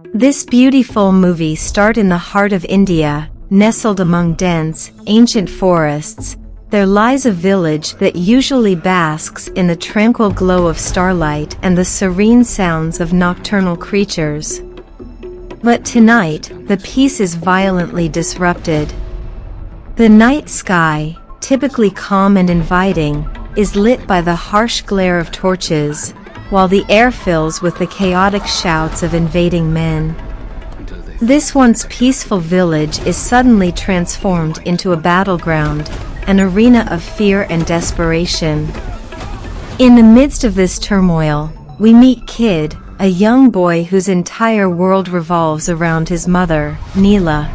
This beautiful movie starred in the heart of India, nestled among dense, ancient forests. There lies a village that usually basks in the tranquil glow of starlight and the serene sounds of nocturnal creatures. But tonight, the peace is violently disrupted. The night sky, typically calm and inviting, is lit by the harsh glare of torches, while the air fills with the chaotic shouts of invading men. This once peaceful village is suddenly transformed into a battleground, an arena of fear and desperation. In the midst of this turmoil, we meet Kid, a young boy whose entire world revolves around his mother, Neela.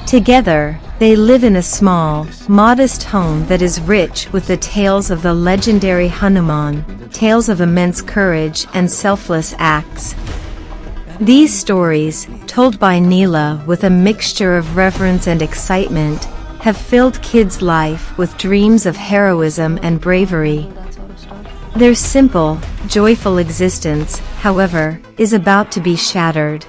Together, they live in a small, modest home that is rich with the tales of the legendary Hanuman, tales of immense courage and selfless acts. These stories, told by Neela with a mixture of reverence and excitement, have filled Kid's life with dreams of heroism and bravery. Their simple, joyful existence, however, is about to be shattered.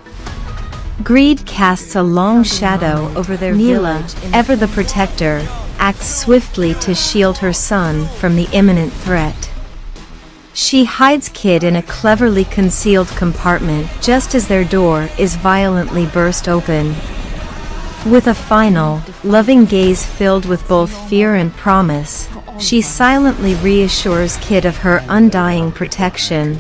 Greed casts a long shadow over their Neela, ever the protector, acts swiftly to shield her son from the imminent threat. She hides Kid in a cleverly concealed compartment just as their door is violently burst open. With a final, loving gaze filled with both fear and promise, she silently reassures Kid of her undying protection.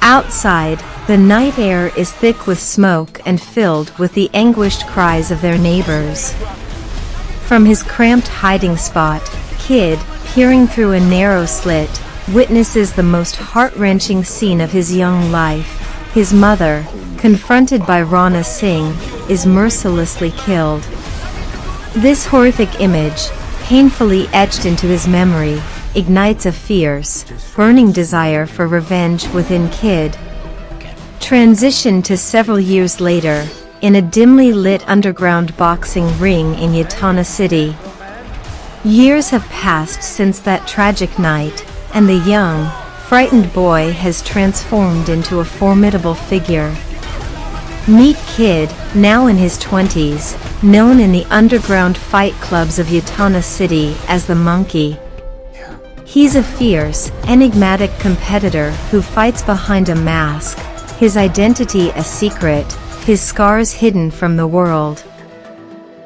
Outside, the night air is thick with smoke and filled with the anguished cries of their neighbors. From his cramped hiding spot, Kid, peering through a narrow slit, witnesses the most heart-wrenching scene of his young life. His mother, confronted by Rana Singh, is mercilessly killed. This horrific image, painfully etched into his memory, ignites a fierce, burning desire for revenge within Kid. Transition to several years later, in a dimly lit underground boxing ring in Yatana City. Years have passed since that tragic night, and the young, frightened boy has transformed into a formidable figure. Meet Kid, now in his 20s, known in the underground fight clubs of Yatana City as the Monkey. He's a fierce, enigmatic competitor who fights behind a mask, his identity a secret, his scars hidden from the world.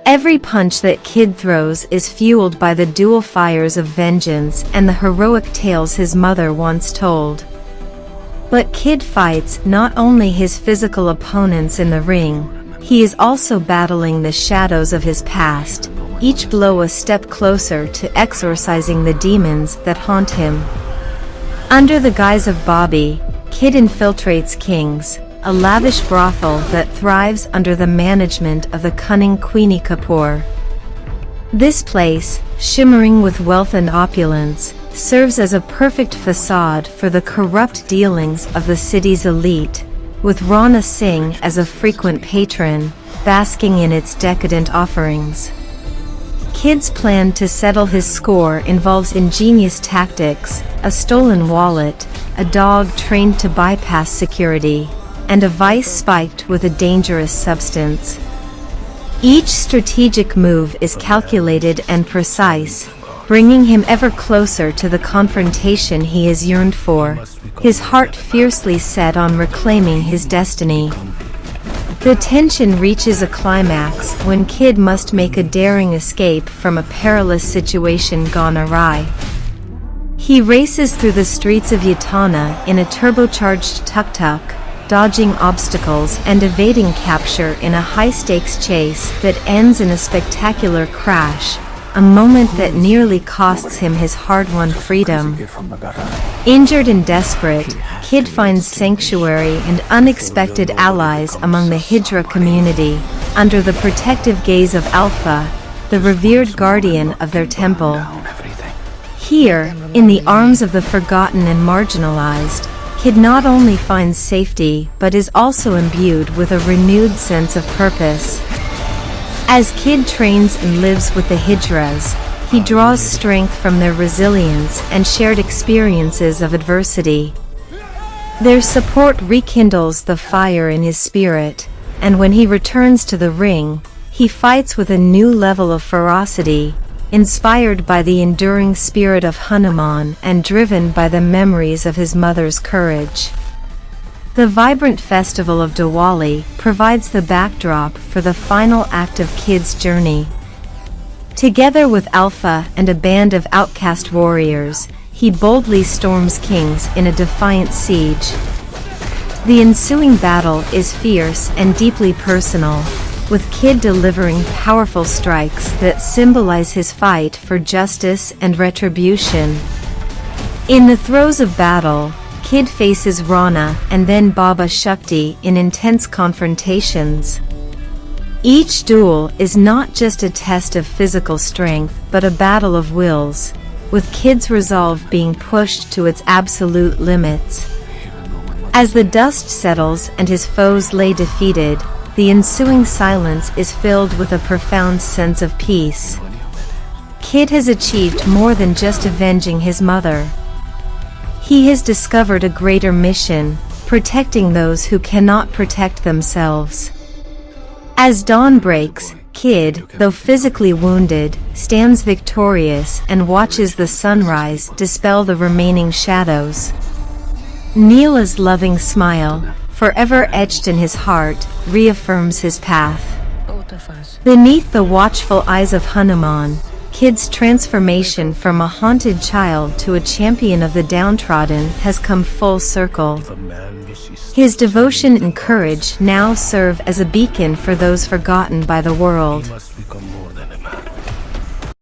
Every punch that Kid throws is fueled by the dual fires of vengeance and the heroic tales his mother once told. But Kid fights not only his physical opponents in the ring, he is also battling the shadows of his past, each blow a step closer to exorcising the demons that haunt him. Under the guise of Bobby, Kid infiltrates King's, a lavish brothel that thrives under the management of the cunning Queenie Kapoor. This place, shimmering with wealth and opulence, serves as a perfect facade for the corrupt dealings of the city's elite, with Rana Singh as a frequent patron, basking in its decadent offerings. Kid's plan to settle his score involves ingenious tactics, a stolen wallet, a dog trained to bypass security, and a vice spiked with a dangerous substance. Each strategic move is calculated and precise, bringing him ever closer to the confrontation he has yearned for, his heart fiercely set on reclaiming his destiny. The tension reaches a climax when Kid must make a daring escape from a perilous situation gone awry. He races through the streets of Yatana in a turbocharged tuk-tuk, dodging obstacles and evading capture in a high-stakes chase that ends in a spectacular crash, a moment that nearly costs him his hard-won freedom. Injured and desperate, Kid finds sanctuary and unexpected allies among the Hijra community, under the protective gaze of Alpha, the revered guardian of their temple. Here, in the arms of the forgotten and marginalized, Kid not only finds safety but is also imbued with a renewed sense of purpose. As Kid trains and lives with the Hijras, he draws strength from their resilience and shared experiences of adversity. Their support rekindles the fire in his spirit, and when he returns to the ring, he fights with a new level of ferocity, inspired by the enduring spirit of Hanuman and driven by the memories of his mother's courage. The vibrant festival of Diwali provides the backdrop for the final act of Kid's journey. Together with Alpha and a band of outcast warriors, he boldly storms kings in a defiant siege. The ensuing battle is fierce and deeply personal, with Kid delivering powerful strikes that symbolize his fight for justice and retribution. In the throes of battle, Kid faces Rana and then Baba Shakti in intense confrontations. Each duel is not just a test of physical strength but a battle of wills, with Kid's resolve being pushed to its absolute limits. As the dust settles and his foes lay defeated, the ensuing silence is filled with a profound sense of peace. Kid has achieved more than just avenging his mother. He has discovered a greater mission, protecting those who cannot protect themselves. As dawn breaks, Kid, though physically wounded, stands victorious and watches the sunrise dispel the remaining shadows. Neela's loving smile, forever etched in his heart, reaffirms his path. Beneath the watchful eyes of Hanuman, Kid's transformation from a haunted child to a champion of the downtrodden has come full circle. His devotion and courage now serve as a beacon for those forgotten by the world.